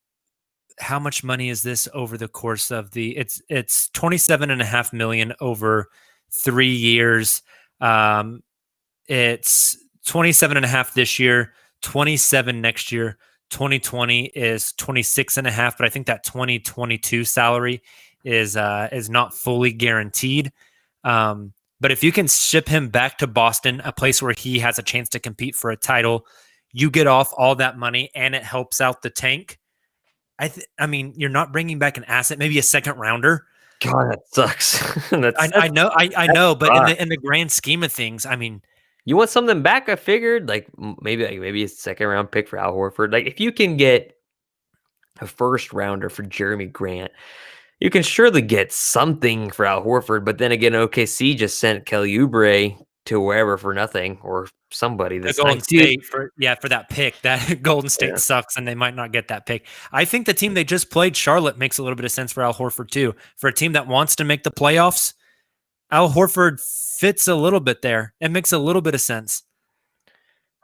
how much money is this over the course of it's $27.5 million over 3 years. It's 27.5 this year, 27 next year. 2020 is 26.5, but I think that 2022 salary is not fully guaranteed. But if you can ship him back to Boston, a place where he has a chance to compete for a title, you get off all that money and it helps out the tank. I mean, you're not bringing back an asset, maybe a second rounder. God, that sucks. I know, but in the grand scheme of things, I mean, you want something back? I figured maybe a second round pick for Al Horford. Like if you can get a first rounder for Jeremy Grant, you can surely get something for Al Horford. But then again, OKC just sent Kelly Oubre to wherever for nothing, or somebody this Golden time. State for that pick. That Golden State sucks, and they might not get that pick. I think the team they just played, Charlotte, makes a little bit of sense for Al Horford too. For a team that wants to make the playoffs, Al Horford fits a little bit there. It makes a little bit of sense.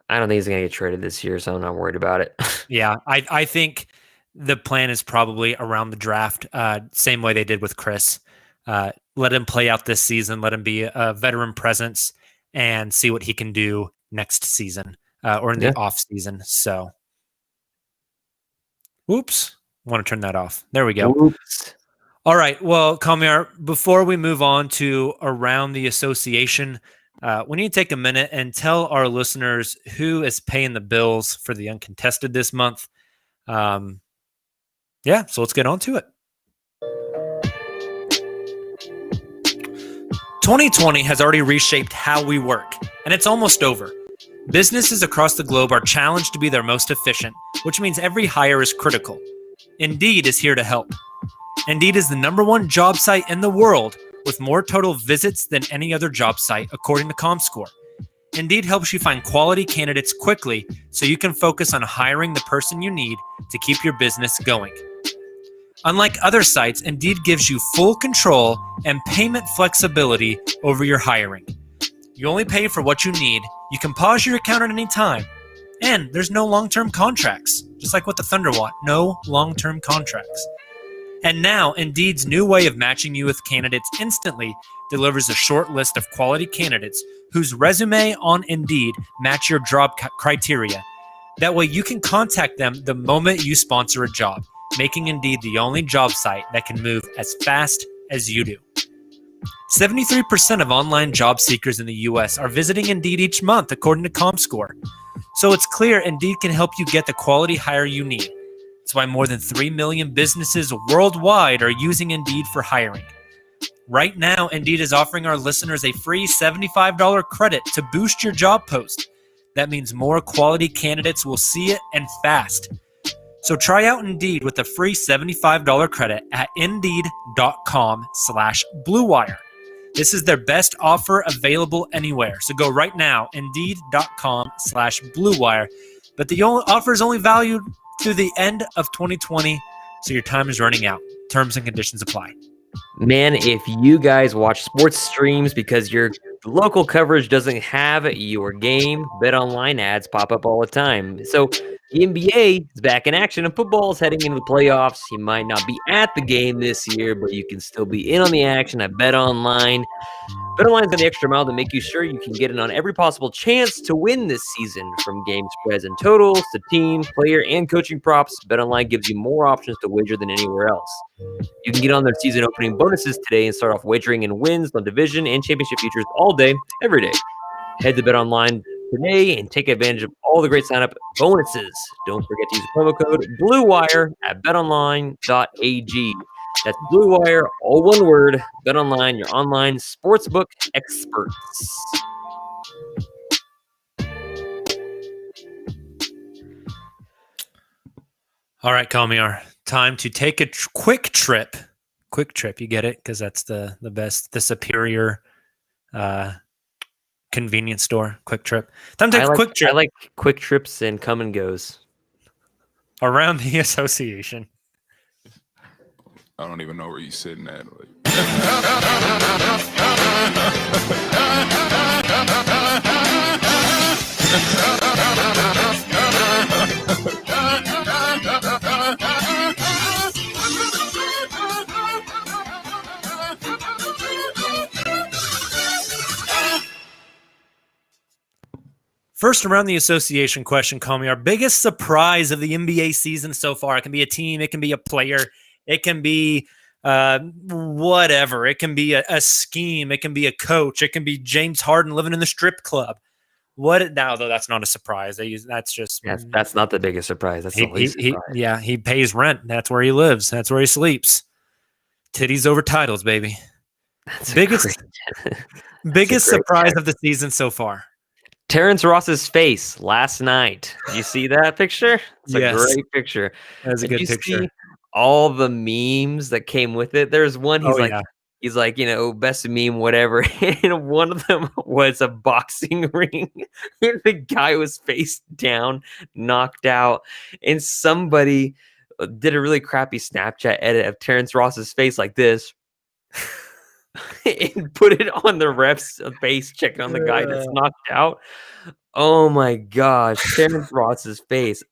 I don't think he's going to get traded this year, so I'm not worried about it. Yeah, I think the plan is probably around the draft, same way they did with Chris. Let him play out this season. Let him be a veteran presence and see what he can do next season or in the off season. So, oops, I want to turn that off. There we go. Oops. All right. Well, Kamiar, before we move on to Around the Association, we need to take a minute and tell our listeners who is paying the bills for the Uncontested this month. So let's get on to it. 2020 has already reshaped how we work, and it's almost over. Businesses across the globe are challenged to be their most efficient, which means every hire is critical. Indeed is here to help. Indeed is the #1 job site in the world with more total visits than any other job site, according to ComScore. Indeed helps you find quality candidates quickly so you can focus on hiring the person you need to keep your business going. Unlike other sites, Indeed gives you full control and payment flexibility over your hiring. You only pay for what you need, you can pause your account at any time, and there's no long-term contracts, just like what the Thunder want, no long-term contracts. And now, Indeed's new way of matching you with candidates instantly delivers a short list of quality candidates whose resume on Indeed match your job criteria. That way you can contact them the moment you sponsor a job, making Indeed the only job site that can move as fast as you do. 73% of online job seekers in the U.S. are visiting Indeed each month, according to ComScore. So it's clear Indeed can help you get the quality hire you need. That's why more than 3 million businesses worldwide are using Indeed for hiring. Right now, Indeed is offering our listeners a free $75 credit to boost your job post. That means more quality candidates will see it and fast. So try out Indeed with a free $75 credit at Indeed.com/BlueWire. This is their best offer available anywhere. So go right now, Indeed.com/BlueWire. But the offer is only valued through the end of 2020, so your time is running out. Terms and conditions apply. Man, if you guys watch sports streams because your local coverage doesn't have your game, BetOnline ads pop up all the time. So the NBA is back in action and football is heading into the playoffs. You might not be at the game this year, but you can still be in on the action at BetOnline. BetOnline is on the extra mile to make you sure you can get in on every possible chance to win this season. From game spreads and totals to team, player, and coaching props, BetOnline gives you more options to wager than anywhere else. You can get on their season opening bonuses today and start off wagering in wins on division and championship futures all day, every day. Head to BetOnline today and take advantage of all the great sign-up bonuses. Don't forget to use promo code BlueWire at betonline.ag. That's BlueWire, all one word. BetOnline, your online sportsbook experts. All right, Kamiar, time to take a quick trip. Quick trip, you get it? Because that's the best, the superior convenience store. Quick trip. Time to take a quick trip. I like quick trips and come and goes. Around the association. I don't even know where you're sitting at. Like. First, around the association question, call me our biggest surprise of the NBA season so far. It can be a team, it can be a player, it can be whatever. It can be a scheme, it can be a coach, it can be James Harden living in the strip club. What now? Though that's not a surprise. That's just That's not the biggest surprise. That's the least surprise. He pays rent. That's where he lives. That's where he sleeps. Titties over titles, baby. That's biggest surprise of the season so far. Terrence Ross's face last night. Did you see that picture? It's a great picture. That's a good picture. See all the memes that came with it? There's one. He's like, best meme, whatever. And one of them was a boxing ring. And the guy was face down, knocked out. And somebody did a really crappy Snapchat edit of Terrence Ross's face like this. And put it on the ref's face, checking on the guy that's knocked out. Oh my gosh, Terrence Ross's face.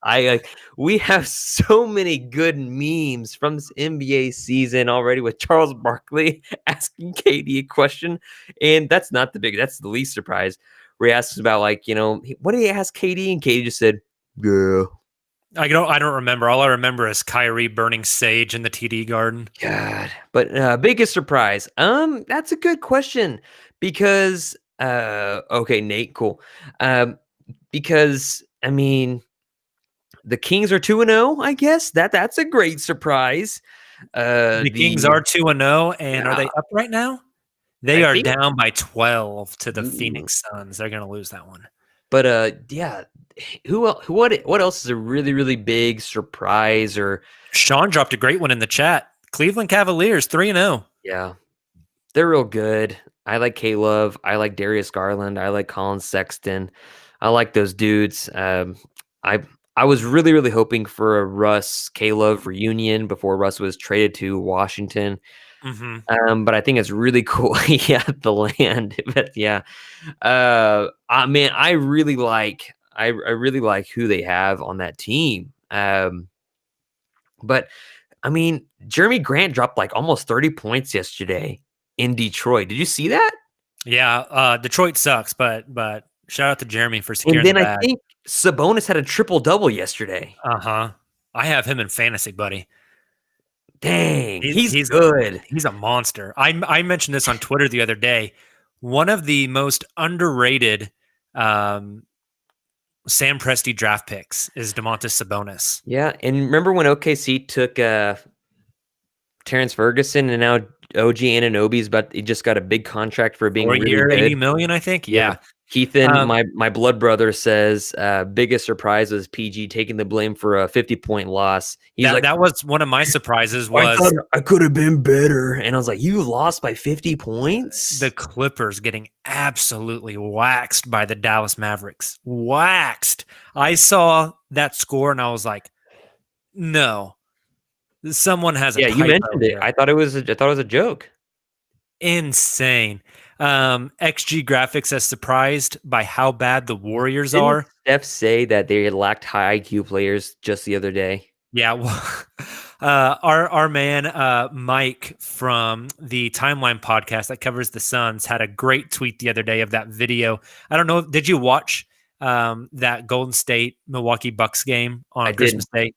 We have so many good memes from this NBA season already with Charles Barkley asking KD a question. And that's the least surprise. Where he asks about what did he ask KD? And KD just said, yeah. I don't remember. All I remember is Kyrie burning sage in the TD Garden. God, but biggest surprise. That's a good question because okay, Nate, cool. Because the Kings are 2-0. I guess that's a great surprise. The Kings are 2-0, and are they up right now? They are down by 12 to the Phoenix Suns. They're gonna lose that one. But yeah. What else is a really, really big surprise? Or Sean dropped a great one in the chat. Cleveland Cavaliers 3-0. Yeah, they're real good. I like K-Love. I like Darius Garland. I like Colin Sexton. I like those dudes. I was really, really hoping for a Russ K-Love reunion before Russ was traded to Washington. Mm-hmm. But I think it's really cool. Yeah, the land. But yeah, man, I really like who they have on that team. But Jeremy Grant dropped like almost 30 points yesterday in Detroit. Did you see that? Yeah, Detroit sucks, but shout out to Jeremy for securing the bag. I think Sabonis had a triple-double yesterday. I have him in fantasy, buddy. Dang, he's good. He's a monster. I mentioned this on Twitter the other day. One of the most underrated Sam Presti draft picks is Domantas Sabonis. Yeah, and remember when OKC took Terrence Ferguson, and now OG Anunoby's, but he just got a big contract for being really year, good. $80 million, I think. Yeah. Keithan, my blood brother, says biggest surprise was PG taking the blame for a 50-point loss. That was one of my surprises. I could have been better, and I was like, you lost by 50 points. The Clippers getting absolutely waxed by the Dallas Mavericks. Waxed. I saw that score and I was like, no, someone has a you mentioned it. I thought it was a joke. Insane. XG Graphics is surprised by how bad the Warriors are. Steph say that they lacked high IQ players just the other day. Yeah, well, our man Mike from the Timeline podcast that covers the Suns had a great tweet the other day of that video. I don't know, did you watch that Golden State Milwaukee Bucks game on Christmas Day?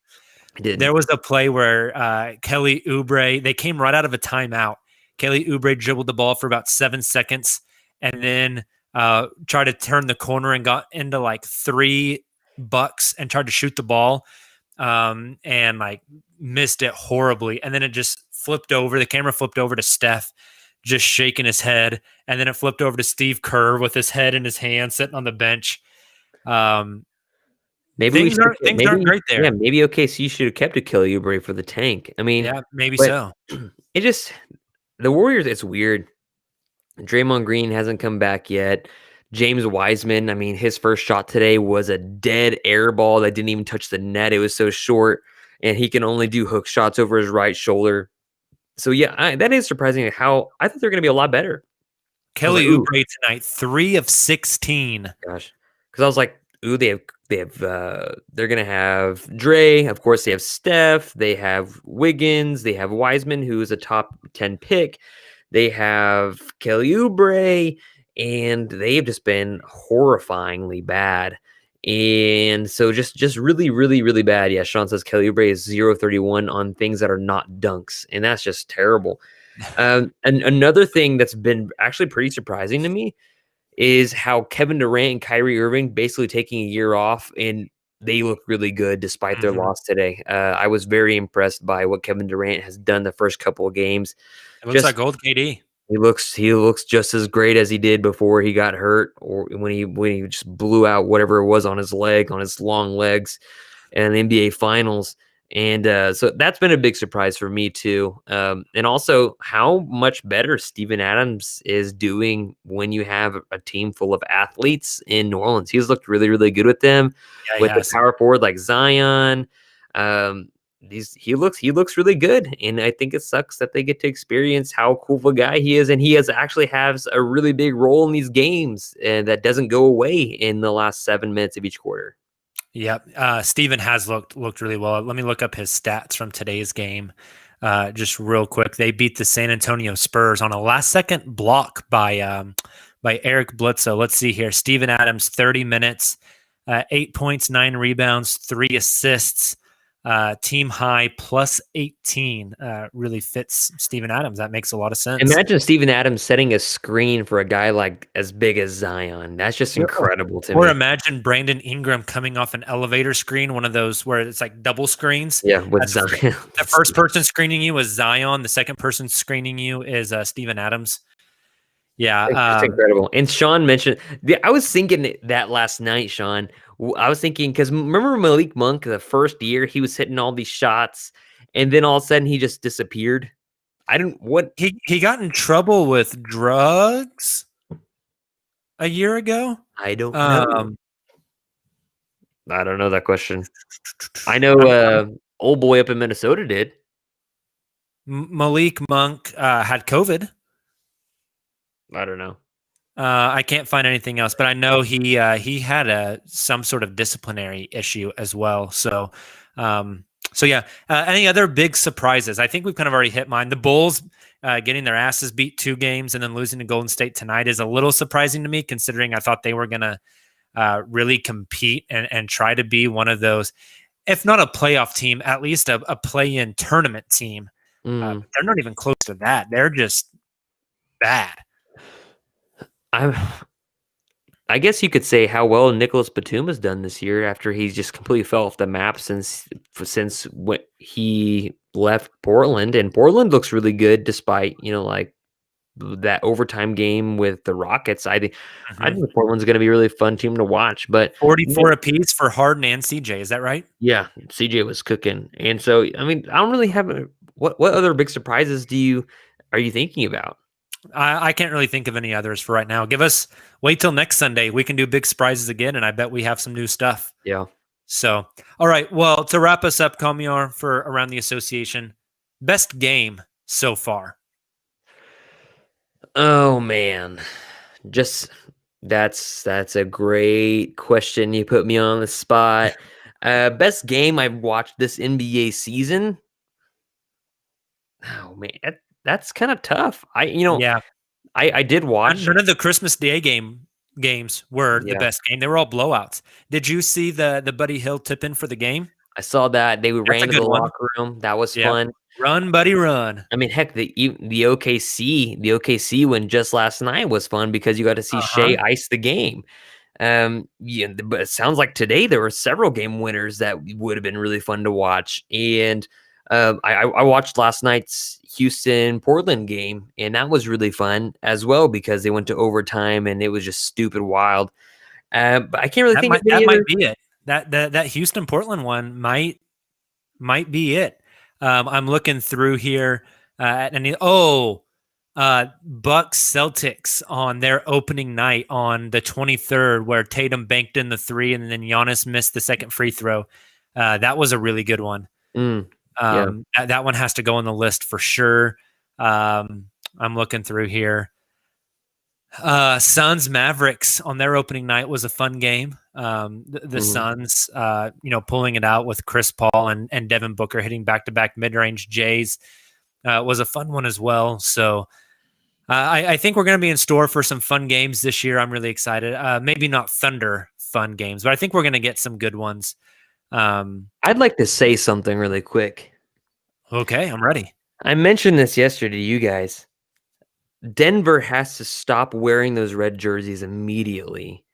I did. There was a play where Kelly Oubre, they came right out of a timeout. Kelly Oubre dribbled the ball for about 7 seconds and then tried to turn the corner and got into like 3 bucks and tried to shoot the ball and like missed it horribly. And then it just flipped over. The camera flipped over to Steph just shaking his head. And then it flipped over to Steve Kerr with his head in his hand sitting on the bench. Maybe things aren't great there. Yeah, maybe OKC should have kept a Kelly Oubre for the tank. Yeah, maybe so. It just... The Warriors, it's weird. Draymond Green hasn't come back yet. James Wiseman, his first shot today was a dead air ball that didn't even touch the net. It was so short, and he can only do hook shots over his right shoulder. So, yeah, that is surprising how I thought they're going to be a lot better. Kelly Oubre tonight, 3 of 16. Gosh. Because I was like, ooh, they're going to have Dre. Of course, they have Steph. They have Wiggins. They have Wiseman, who is a top 10 pick. They have Kelly Oubre. and they've just been horrifyingly bad. And so just really, really, really bad. Yeah, Sean says Kelly Oubre is 0-31 on things that are not dunks, and that's just terrible. And another thing that's been actually pretty surprising to me is how Kevin Durant and Kyrie Irving basically taking a year off, and they look really good despite their loss today. I was very impressed by what Kevin Durant has done the first couple of games. It looks Just like old KD. he looks just as great as he did before he got hurt, or when he just blew out whatever it was on his leg, on his long legs, and the NBA Finals. And so that's been a big surprise for me too. And also how much better Steven Adams is doing when you have a team full of athletes in New Orleans. He's looked really, really good with them, Yeah, with the power forward like Zion. He looks really good, and I think it sucks that they get to experience how cool of a guy he is, and he actually has a really big role in these games, and that doesn't go away in the last 7 minutes of each quarter. Yep. Steven has looked really well. Let me look up his stats from today's game just real quick. They beat the San Antonio Spurs on a last-second block by Eric Bledsoe. Let's see here. Steven Adams, 30 minutes, 8 points, 9 rebounds, 3 assists. Team high plus 18 really fits Steven Adams. That makes a lot of sense. Imagine Steven Adams setting a screen for a guy like as big as Zion. That's just incredible to me. Or imagine Brandon Ingram coming off an elevator screen, one of those where it's like double screens. Yeah, with Zion. The first person screening you is Zion. The second person screening you is Steven Adams. Yeah. It's incredible. And Sean mentioned, I was thinking that last night, Sean. I was thinking, because remember Malik Monk, the first year, he was hitting all these shots, and then all of a sudden he just disappeared. He got in trouble with drugs a year ago. I don't know. I don't know that question. I know old boy up in Minnesota did. Malik Monk had COVID. I don't know. I can't find anything else, but I know he had some sort of disciplinary issue as well. So yeah. Any other big surprises? I think we've kind of already hit mine. The Bulls getting their asses beat 2 games and then losing to Golden State tonight is a little surprising to me, considering I thought they were going to really compete and try to be one of those, if not a playoff team, at least a play-in tournament team. They're not even close to that. They're just bad. I guess you could say how well Nicholas Batum has done this year after he's just completely fell off the map since when he left Portland, and Portland looks really good despite like that overtime game with the Rockets. I think Portland's going to be a really fun team to watch. But 44 apiece for Harden and CJ, is that right? Yeah, CJ was cooking, and so I mean I don't really have what other big surprises are you thinking about? I can't really think of any others for right now. Wait till next Sunday. We can do big surprises again, and I bet we have some new stuff. Yeah. So, all right. Well, to wrap us up, Kamiar, for Around the Association, best game so far? Oh, man. That's a great question. You put me on the spot. Best game I've watched this NBA season? Oh, man. That's kind of tough. I did watch. None of the Christmas Day games were the best game. They were all blowouts. Did you see the Buddy Hill tip in for the game? I saw that. They ran to the locker room. That was fun. Run, buddy, run. I mean, heck, the OKC win just last night was fun because you got to see Shea ice the game. But it sounds like today there were several game winners that would have been really fun to watch. And I watched last night's Houston-Portland game, and that was really fun as well because they went to overtime, and it was just stupid wild. But I can't really think of that might be it. That Houston-Portland one might be it. I'm looking through here, Bucks Celtics on their opening night on the 23rd, where Tatum banked in the 3 and then Giannis missed the second free throw. That was a really good one. That one has to go on the list for sure. I'm looking through here. Suns Mavericks on their opening night was a fun game. The Suns, pulling it out with Chris Paul and Devin Booker hitting back-to-back mid-range J's was a fun one as well. So I think we're going to be in store for some fun games this year. I'm really excited. Maybe not Thunder fun games, but I think we're going to get some good ones. I'd like to say something really quick. Okay, I'm ready. I mentioned this yesterday to you guys. Denver has to stop wearing those red jerseys immediately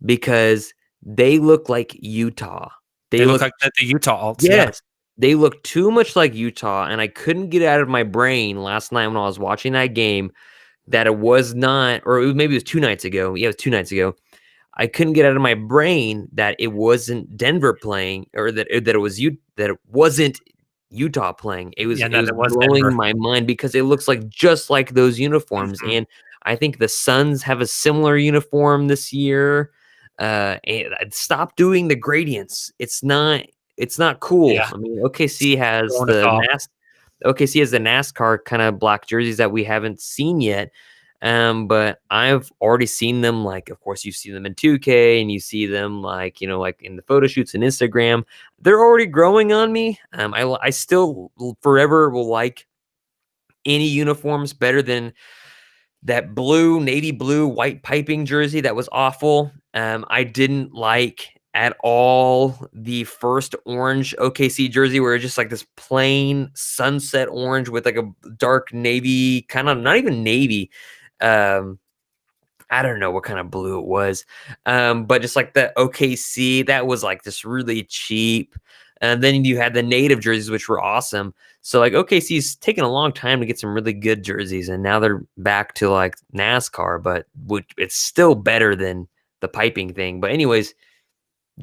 because they look like Utah. They look like the Utah Alts. Yes. They look too much like Utah, and I couldn't get out of my brain last night when I was watching that game that it was not, or maybe it was 2 nights ago. Yeah, it was 2 nights ago. I couldn't get out of my brain that it wasn't Denver playing, or that it wasn't Utah playing. It was blowing Denver. my mind because it looks like just like those uniforms. Mhm. And I think the Suns have a similar uniform this year. And stop doing the gradients. It's not cool. Yeah. I mean, OKC has Going to top. OKC has the NASCAR kind of black jerseys that we haven't seen yet. But I've already seen them. Like, of course, you see them in 2K, and you see them like in the photo shoots and Instagram. They're already growing on me. I still forever will like any uniforms better than that navy blue, white piping jersey that was awful. I didn't like at all the first orange OKC jersey where it's just like this plain sunset orange with like a dark navy, kind of not even navy. I don't know what kind of blue it was. But just like the OKC, that was like just really cheap. And then you had the native jerseys, which were awesome. So like OKC's taken a long time to get some really good jerseys, and now they're back to like NASCAR, but it's still better than the piping thing. But anyways,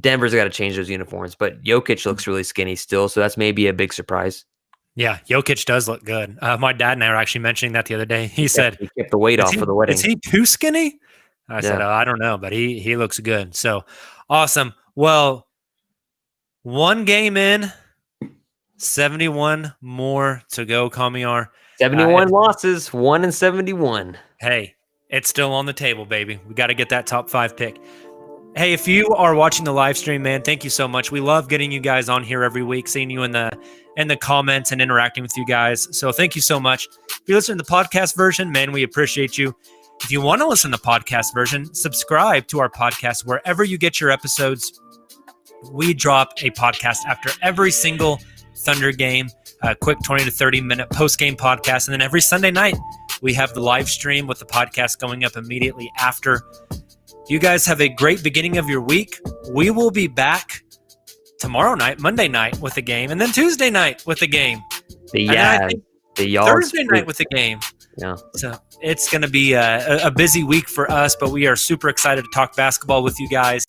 Denver's got to change those uniforms. But Jokic looks really skinny still, so that's maybe a big surprise. Yeah, Jokic does look good. My dad and I were actually mentioning that the other day. He said he kept the weight off for the wedding. Is he too skinny? I said, I don't know, but he looks good. So awesome. Well, one game in, 71 more to go, Kamiar. 71 losses, 1-71. Hey, it's still on the table, baby. We got to get that top 5 pick. Hey, if you are watching the live stream, man, thank you so much. We love getting you guys on here every week, seeing you in the comments and interacting with you guys. So thank you so much. If you listen to the podcast version, man, we appreciate you. If you want to listen to the podcast version, subscribe to our podcast wherever you get your episodes. We drop a podcast after every single Thunder game, a quick 20 to 30 minute post-game podcast. And then every Sunday night, we have the live stream with the podcast going up immediately after. You guys have a great beginning of your week. We will be back tomorrow night, Monday night with a game, and then Tuesday night with a game. Thursday night with a game. Yeah. So it's going to be a busy week for us, but we are super excited to talk basketball with you guys.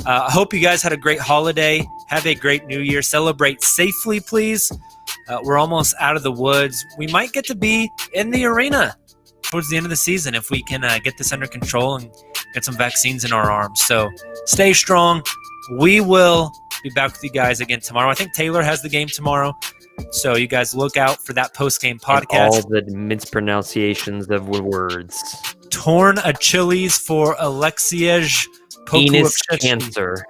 I hope you guys had a great holiday. Have a great New Year. Celebrate safely, please. We're almost out of the woods. We might get to be in the arena towards the end of the season if we can get this under control and get some vaccines in our arms. So stay strong. We will be back with you guys again tomorrow. I think Taylor has the game tomorrow. So you guys look out for that post-game podcast. And all the mispronunciations of words. Torn Achilles for Alexiej Penis cancer.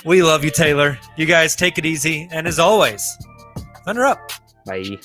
We love you, Taylor. You guys take it easy. And as always, thunder up. Bye.